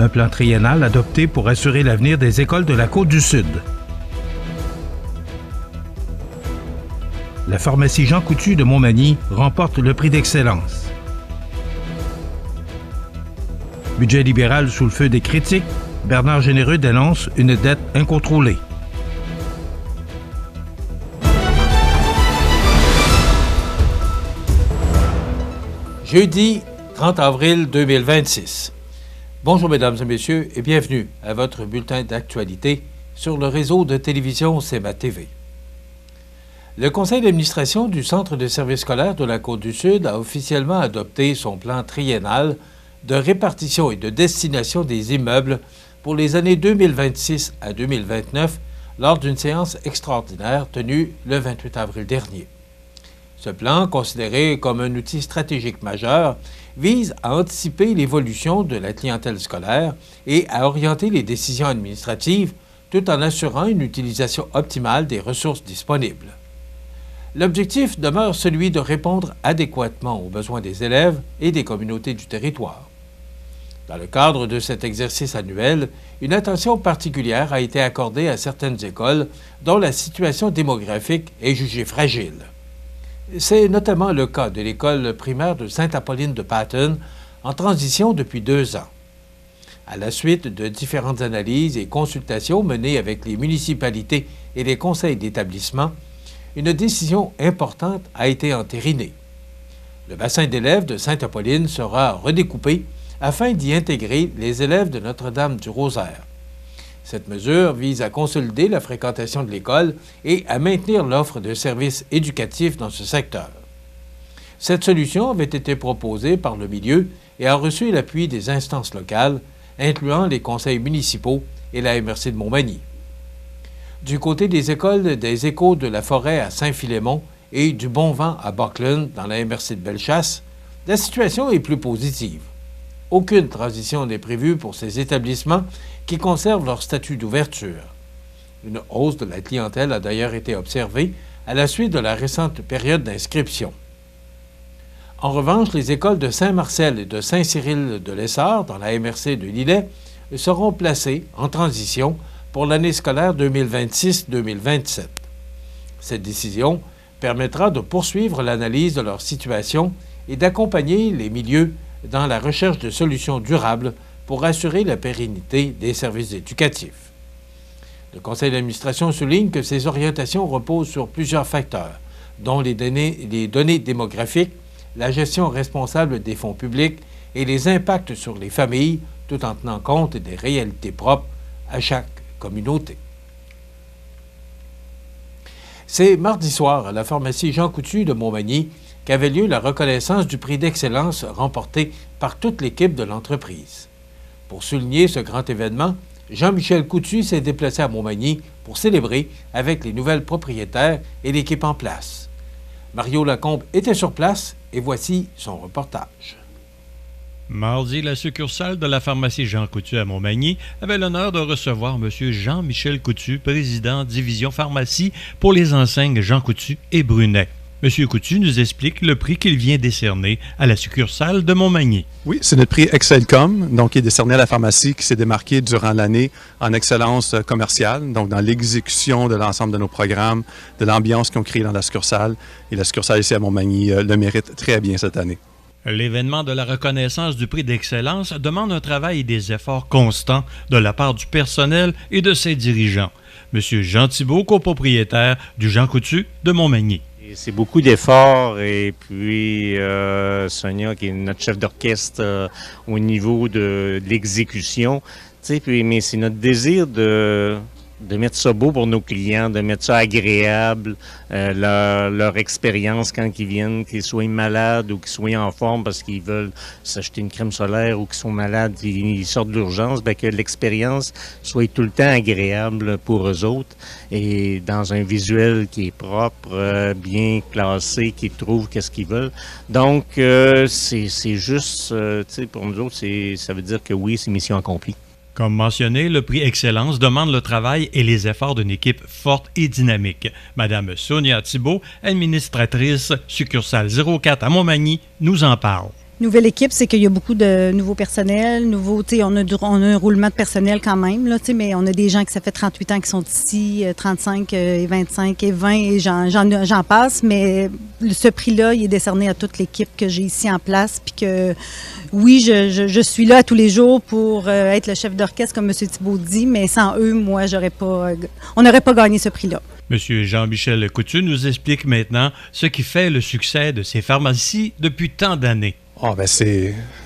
un plan triennal adopté pour assurer l'avenir des écoles de la Côte-du-Sud. La pharmacie Jean Coutu de Montmagny remporte le prix d'excellence. Budget libéral sous le feu des critiques, Bernard Généreux dénonce une dette incontrôlée. Jeudi 30 avril 2026. Bonjour mesdames et messieurs et bienvenue à votre bulletin d'actualité sur le réseau de télévision CEMA TV. Le conseil d'administration du Centre de services scolaires de la Côte-du-Sud a officiellement adopté son plan triennal de répartition et de destination des immeubles pour les années 2026 à 2029 lors d'une séance extraordinaire tenue le 28 avril dernier. Ce plan, considéré comme un outil stratégique majeur, vise à anticiper l'évolution de la clientèle scolaire et à orienter les décisions administratives tout en assurant une utilisation optimale des ressources disponibles. L'objectif demeure celui de répondre adéquatement aux besoins des élèves et des communautés du territoire. Dans le cadre de cet exercice annuel, une attention particulière a été accordée à certaines écoles dont la situation démographique est jugée fragile. C'est notamment le cas de l'école primaire de Sainte-Apolline de Patten, en transition depuis 2 ans. À la suite de différentes analyses et consultations menées avec les municipalités et les conseils d'établissement, une décision importante a été entérinée. Le bassin d'élèves de Sainte-Apolline sera redécoupé afin d'y intégrer les élèves de Notre-Dame du Rosaire. Cette mesure vise à consolider la fréquentation de l'école et à maintenir l'offre de services éducatifs dans ce secteur. Cette solution avait été proposée par le milieu et a reçu l'appui des instances locales, incluant les conseils municipaux et la MRC de Montmagny. Du côté des écoles des Échos de la Forêt à Saint-Philémon et du Bon Vent à Buckland, dans la MRC de Bellechasse, la situation est plus positive. Aucune transition n'est prévue pour ces établissements qui conservent leur statut d'ouverture. Une hausse de la clientèle a d'ailleurs été observée à la suite de la récente période d'inscription. En revanche, les écoles de Saint-Marcel et de Saint-Cyril de l'Essard, dans la MRC de Lillet, seront placées en transition pour l'année scolaire 2026-2027. Cette décision permettra de poursuivre l'analyse de leur situation et d'accompagner les milieux dans la recherche de solutions durables pour assurer la pérennité des services éducatifs. Le conseil d'administration souligne que ces orientations reposent sur plusieurs facteurs, dont les données démographiques, la gestion responsable des fonds publics et les impacts sur les familles, tout en tenant compte des réalités propres à chaque communauté. C'est mardi soir à la pharmacie Jean Coutu de Montmagny qu'avait lieu la reconnaissance du prix d'excellence remporté par toute l'équipe de l'entreprise. Pour souligner ce grand événement, Jean-Michel Coutu s'est déplacé à Montmagny pour célébrer avec les nouvelles propriétaires et l'équipe en place. Mario Lacombe était sur place et voici son reportage. Mardi, la succursale de la pharmacie Jean Coutu à Montmagny avait l'honneur de recevoir M. Jean-Michel Coutu, président division pharmacie pour les enseignes Jean Coutu et Brunet. M. Coutu nous explique le prix qu'il vient décerner à la succursale de Montmagny. Oui, c'est notre prix Excelcom, donc qui est décerné à la pharmacie qui s'est démarquée durant l'année en excellence commerciale, donc dans l'exécution de l'ensemble de nos programmes, de l'ambiance qu'ils ont créée dans la succursale. Et la succursale ici à Montmagny le mérite très bien cette année. L'événement de la reconnaissance du prix d'excellence demande un travail et des efforts constants de la part du personnel et de ses dirigeants. M. Jean Thibault, copropriétaire du Jean Coutu de Montmagny. C'est beaucoup d'efforts et puis Sonia qui est notre chef d'orchestre au niveau de l'exécution, mais c'est notre désir de mettre ça beau pour nos clients, de mettre ça agréable, leur expérience quand ils viennent, qu'ils soient malades ou qu'ils soient en forme parce qu'ils veulent s'acheter une crème solaire ou qu'ils sont malades, ils sortent de l'urgence, que l'expérience soit tout le temps agréable pour eux autres et dans un visuel qui est propre, bien classé, qu'ils trouvent qu'est-ce qu'ils veulent. Donc, c'est juste, pour nous autres, ça veut dire que oui, c'est mission accomplie. Comme mentionné, le prix Excellence demande le travail et les efforts d'une équipe forte et dynamique. Madame Sonia Thibault, administratrice succursale 04 à Montmagny, nous en parle. Nouvelle équipe, c'est qu'il y a beaucoup de nouveaux personnels, on a un roulement de personnel quand même, là, mais on a des gens qui ça fait 38 ans qui sont ici, 35 et 25 et 20 et j'en passe, mais ce prix-là, il est décerné à toute l'équipe que j'ai ici en place, puis que oui, je suis là tous les jours pour être le chef d'orchestre, comme M. Thibault dit, mais sans eux, moi, on n'aurait pas gagné ce prix-là. Monsieur Jean-Michel Coutu nous explique maintenant ce qui fait le succès de ces pharmacies depuis tant d'années.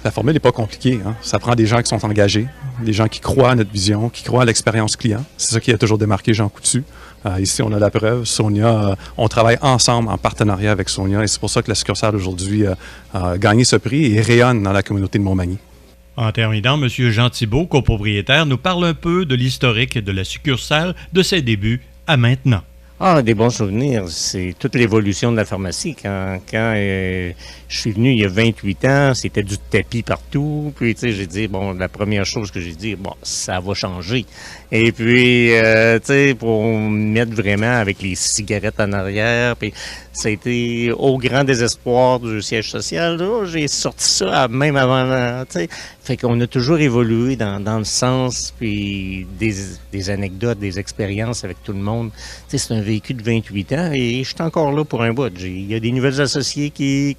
La formule n'est pas compliquée. Hein? Ça prend des gens qui sont engagés, des gens qui croient à notre vision, qui croient à l'expérience client. C'est ça qui a toujours démarqué Jean Coutu. Ici, on a la preuve. Sonia, on travaille ensemble en partenariat avec Sonia et c'est pour ça que la succursale aujourd'hui a gagné ce prix et rayonne dans la communauté de Montmagny. En terminant, M. Jean Thibault, copropriétaire, nous parle un peu de l'historique de la succursale, de ses débuts à maintenant. Des bons souvenirs. C'est toute l'évolution de la pharmacie. Quand je suis venu il y a 28 ans, c'était du tapis partout. Puis, j'ai dit, la première chose que j'ai dit, ça va changer. Et puis, pour mettre vraiment avec les cigarettes en arrière, puis ça a été au grand désespoir du siège social. Là, j'ai sorti ça même avant, Fait qu'on a toujours évolué dans le sens, puis des anecdotes, des expériences avec tout le monde. C'est un vécu de 28 ans et je suis encore là pour un bout. Il y a des nouvelles associées qui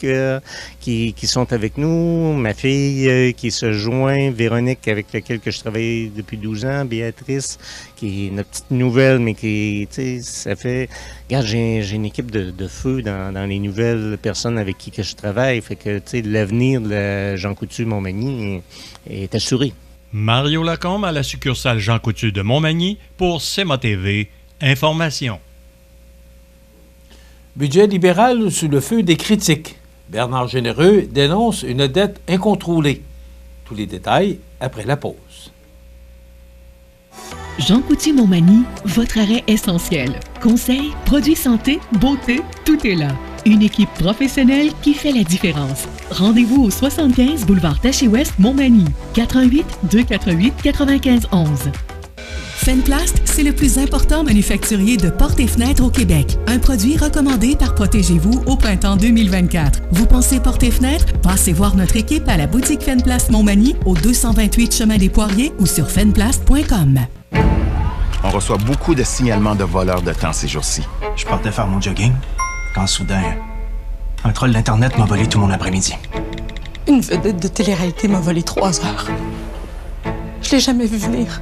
sont avec nous. Ma fille qui se joint, Véronique, avec laquelle je travaille depuis 12 ans, Béatrice, qui est notre petite nouvelle, mais qui, ça fait... Regarde, j'ai une équipe de feu dans les nouvelles personnes avec qui que je travaille. Fait que, l'avenir de Jean Coutu Montmagny est assuré. Mario Lacombe à la succursale Jean Coutu de Montmagny pour CMA TV. Information. Budget libéral sous le feu des critiques. Bernard Généreux dénonce une dette incontrôlée. Tous les détails après la pause. Jean Coutu Montmagny, votre arrêt essentiel. Conseils, produits santé, beauté, tout est là. Une équipe professionnelle qui fait la différence. Rendez-vous au 75 boulevard Taché-Ouest, Montmagny. 418-248-9511. Fenplast, c'est le plus important manufacturier de portes et fenêtres au Québec. Un produit recommandé par Protégez-vous au printemps 2024. Vous pensez portes et fenêtres? Passez voir notre équipe à la boutique Fenplast Montmagny au 228 chemin des Poiriers ou sur fenplast.com. On reçoit beaucoup de signalements de voleurs de temps ces jours-ci. Je partais faire mon jogging quand soudain, un troll d'Internet m'a volé tout mon après-midi. Une vedette de télé-réalité m'a volé 3 heures. Je l'ai jamais vu venir.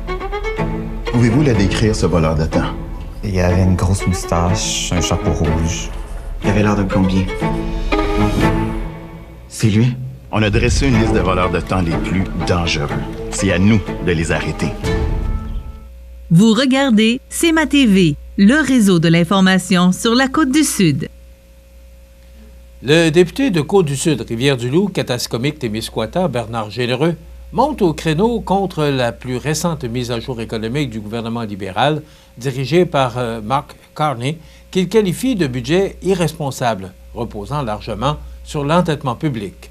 Pouvez-vous la décrire, ce voleur de temps? Il avait une grosse moustache, un chapeau rouge. Il avait l'air de plombier. C'est lui? On a dressé une liste de voleurs de temps les plus dangereux. C'est à nous de les arrêter. Vous regardez CMA TV, le réseau de l'information sur la Côte-du-Sud. Le député de Côte-du-Sud, Rivière-du-Loup, Katascomique-Témiscouata, Bernard Généreux, monte au créneau contre la plus récente mise à jour économique du gouvernement libéral, dirigé par Mark Carney, qu'il qualifie de budget irresponsable, reposant largement sur l'endettement public.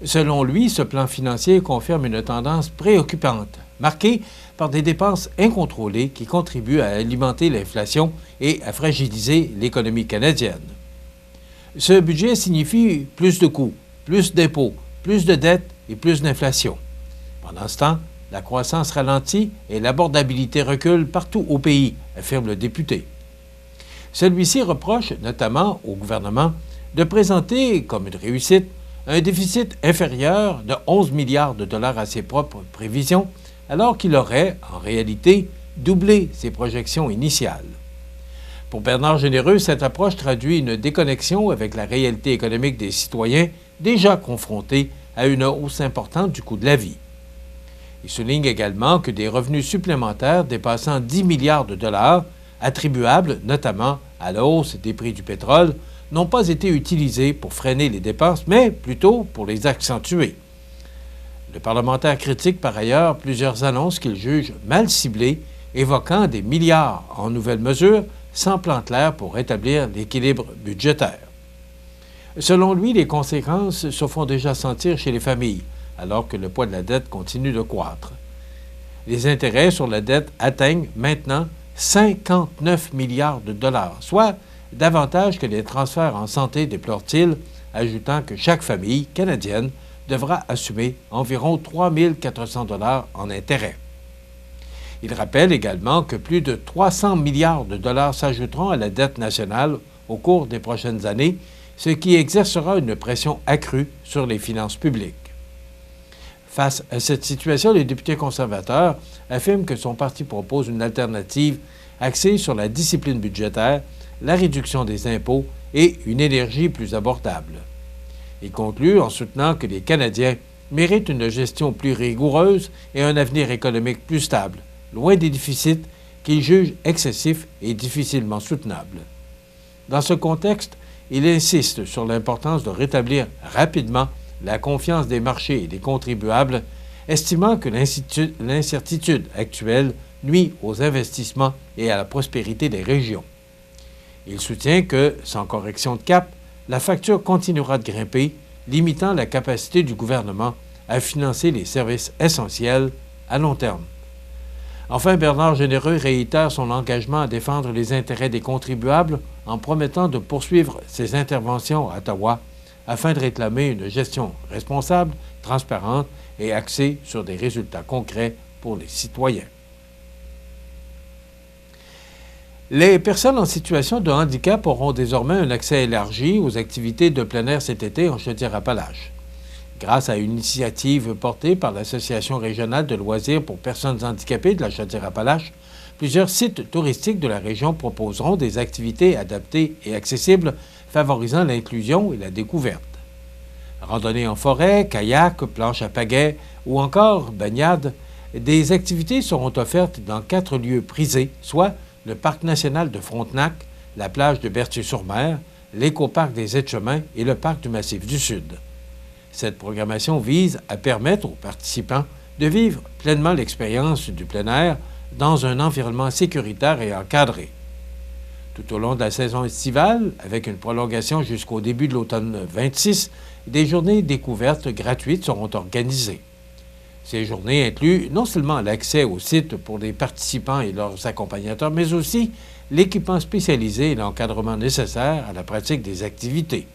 Selon lui, ce plan financier confirme une tendance préoccupante, marquée par des dépenses incontrôlées qui contribuent à alimenter l'inflation et à fragiliser l'économie canadienne. Ce budget signifie plus de coûts, plus d'impôts, plus de dettes et plus d'inflation. Pendant ce temps, la croissance ralentit et l'abordabilité recule partout au pays, affirme le député. Celui-ci reproche notamment au gouvernement de présenter comme une réussite un déficit inférieur de 11 milliards de dollars à ses propres prévisions, alors qu'il aurait, en réalité, doublé ses projections initiales. Pour Bernard Généreux, cette approche traduit une déconnexion avec la réalité économique des citoyens déjà confrontés à une hausse importante du coût de la vie. Il souligne également que des revenus supplémentaires dépassant 10 milliards de dollars, attribuables notamment à la hausse des prix du pétrole, n'ont pas été utilisés pour freiner les dépenses, mais plutôt pour les accentuer. Le parlementaire critique par ailleurs plusieurs annonces qu'il juge mal ciblées, évoquant des milliards en nouvelles mesures sans plan clair pour rétablir l'équilibre budgétaire. Selon lui, les conséquences se font déjà sentir chez les familles, alors que le poids de la dette continue de croître. Les intérêts sur la dette atteignent maintenant 59 milliards de dollars, soit davantage que les transferts en santé, déplore-t-il, ajoutant que chaque famille canadienne devra assumer environ 3 400 $ en intérêts. Il rappelle également que plus de 300 milliards de dollars s'ajouteront à la dette nationale au cours des prochaines années, ce qui exercera une pression accrue sur les finances publiques. Face à cette situation, les députés conservateurs affirment que son parti propose une alternative axée sur la discipline budgétaire, la réduction des impôts et une énergie plus abordable. Il conclut en soutenant que les Canadiens méritent une gestion plus rigoureuse et un avenir économique plus stable, loin des déficits qu'il juge excessifs et difficilement soutenables. Dans ce contexte, il insiste sur l'importance de rétablir rapidement la confiance des marchés et des contribuables, estimant que l'incertitude actuelle nuit aux investissements et à la prospérité des régions. Il soutient que, sans correction de cap, la facture continuera de grimper, limitant la capacité du gouvernement à financer les services essentiels à long terme. Enfin, Bernard Généreux réitère son engagement à défendre les intérêts des contribuables en promettant de poursuivre ses interventions à Ottawa afin de réclamer une gestion responsable, transparente et axée sur des résultats concrets pour les citoyens. Les personnes en situation de handicap auront désormais un accès élargi aux activités de plein air cet été en Chaudière-Appalaches. Grâce à une initiative portée par l'Association régionale de loisirs pour personnes handicapées de la Chaudière-Appalaches, plusieurs sites touristiques de la région proposeront des activités adaptées et accessibles favorisant l'inclusion et la découverte. Randonnée en forêt, kayak, planche à pagaie ou encore baignade, des activités seront offertes dans 4 lieux prisés, soit le Parc national de Frontenac, la plage de Berthier-sur-Mer, l'écoparc des Etchemins et le Parc du Massif du Sud. Cette programmation vise à permettre aux participants de vivre pleinement l'expérience du plein air dans un environnement sécuritaire et encadré. Tout au long de la saison estivale, avec une prolongation jusqu'au début de l'automne 26, des journées découvertes gratuites seront organisées. Ces journées incluent non seulement l'accès au site pour les participants et leurs accompagnateurs, mais aussi l'équipement spécialisé et l'encadrement nécessaire à la pratique des activités.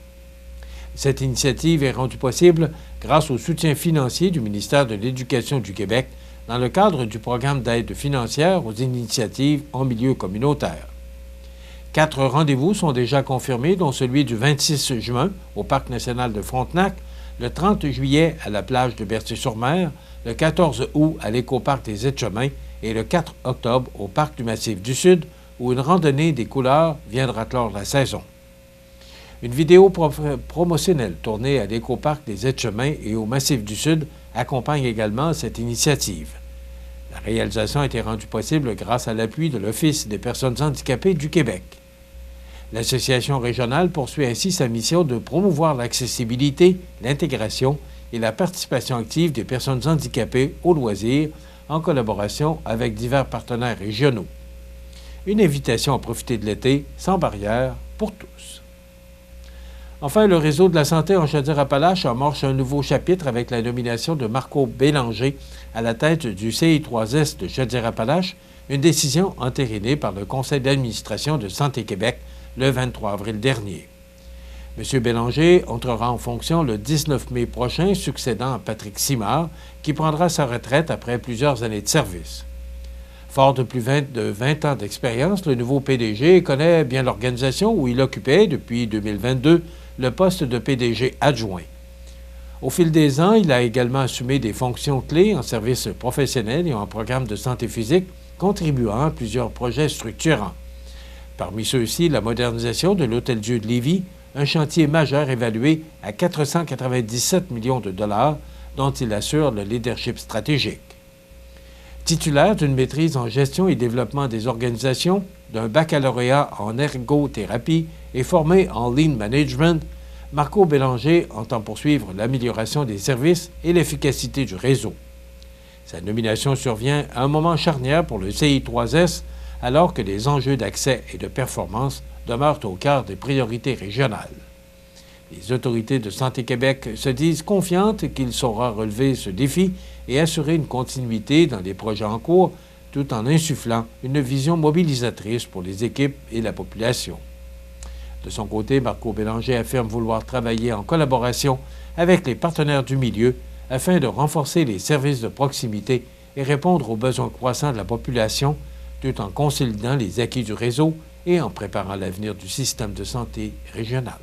Cette initiative est rendue possible grâce au soutien financier du ministère de l'Éducation du Québec dans le cadre du programme d'aide financière aux initiatives en milieu communautaire. 4 rendez-vous sont déjà confirmés, dont celui du 26 juin au Parc national de Frontenac, le 30 juillet à la plage de Berthier-sur-Mer, le 14 août à l'écoparc des Etchemins et le 4 octobre au Parc du Massif du Sud, où une randonnée des couleurs viendra clore la saison. Une vidéo promotionnelle tournée à l'écoparc des Etchemins et au Massif du Sud accompagne également cette initiative. La réalisation a été rendue possible grâce à l'appui de l'Office des personnes handicapées du Québec. L'Association régionale poursuit ainsi sa mission de promouvoir l'accessibilité, l'intégration et la participation active des personnes handicapées aux loisirs en collaboration avec divers partenaires régionaux. Une invitation à profiter de l'été sans barrière pour tous. Enfin, le réseau de la santé en Chaudière-Appalaches amorce un nouveau chapitre avec la nomination de Marco Bélanger à la tête du CI3S de Chaudière-Appalaches, une décision entérinée par le Conseil d'administration de Santé Québec le 23 avril dernier. M. Bélanger entrera en fonction le 19 mai prochain, succédant à Patrick Simard, qui prendra sa retraite après plusieurs années de service. Fort de plus de 20 ans d'expérience, le nouveau PDG connaît bien l'organisation où il occupait, depuis 2022, le poste de PDG adjoint. Au fil des ans, il a également assumé des fonctions clés en services professionnels et en programme de santé physique, contribuant à plusieurs projets structurants. Parmi ceux-ci, la modernisation de l'Hôtel-Dieu de Lévis, un chantier majeur évalué à 497 millions de dollars, dont il assure le leadership stratégique. Titulaire d'une maîtrise en gestion et développement des organisations, d'un baccalauréat en ergothérapie et formé en lean management, Marco Bélanger entend poursuivre l'amélioration des services et l'efficacité du réseau. Sa nomination survient à un moment charnière pour le CI3S, alors que les enjeux d'accès et de performance demeurent au cœur des priorités régionales. Les autorités de Santé Québec se disent confiantes qu'il saura relever ce défi et assurer une continuité dans les projets en cours, tout en insufflant une vision mobilisatrice pour les équipes et la population. De son côté, Marco Bélanger affirme vouloir travailler en collaboration avec les partenaires du milieu afin de renforcer les services de proximité et répondre aux besoins croissants de la population, tout en consolidant les acquis du réseau et en préparant l'avenir du système de santé régional.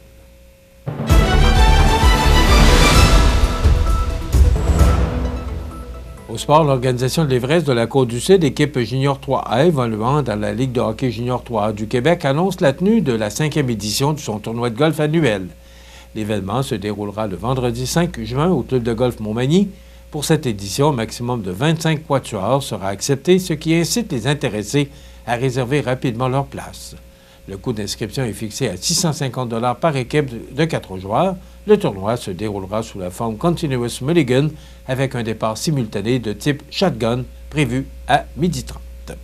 Au sport, l'organisation de l'Everest de la Côte-du-Sud, équipe junior 3A évoluant dans la Ligue de hockey junior 3A du Québec, annonce la tenue de la 5e édition de son tournoi de golf annuel. L'événement se déroulera le vendredi 5 juin au club de golf Montmagny. Pour cette édition, un maximum de 25 quatuors sera accepté, ce qui incite les intéressés à réserver rapidement leur place. Le coût d'inscription est fixé à 650 $ par équipe de 4 joueurs. Le tournoi se déroulera sous la forme Continuous Mulligan avec un départ simultané de type shotgun prévu à 12h30.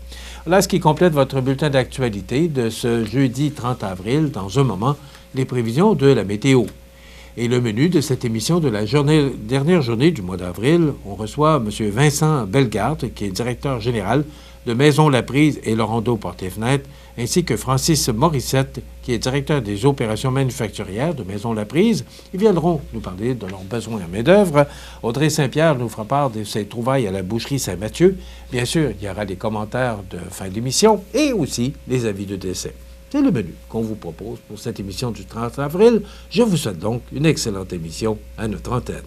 Voilà ce qui complète votre bulletin d'actualité de ce jeudi 30 avril. Dans un moment, les prévisions de la météo. Et le menu de cette émission de la dernière journée du mois d'avril, on reçoit M. Vincent Bellegarde, qui est directeur général de Maison La Prise et Laurando Portes et Fenêtres, ainsi que Francis Morissette, qui est directeur des opérations manufacturières de Maison La Prise. Ils viendront nous parler de leurs besoins en main-d'œuvre. Audrey Saint-Pierre nous fera part de ses trouvailles à la boucherie Saint-Mathieu. Bien sûr, il y aura des commentaires de fin d'émission et aussi les avis de décès. C'est le menu qu'on vous propose pour cette émission du 30 avril. Je vous souhaite donc une excellente émission à notre antenne.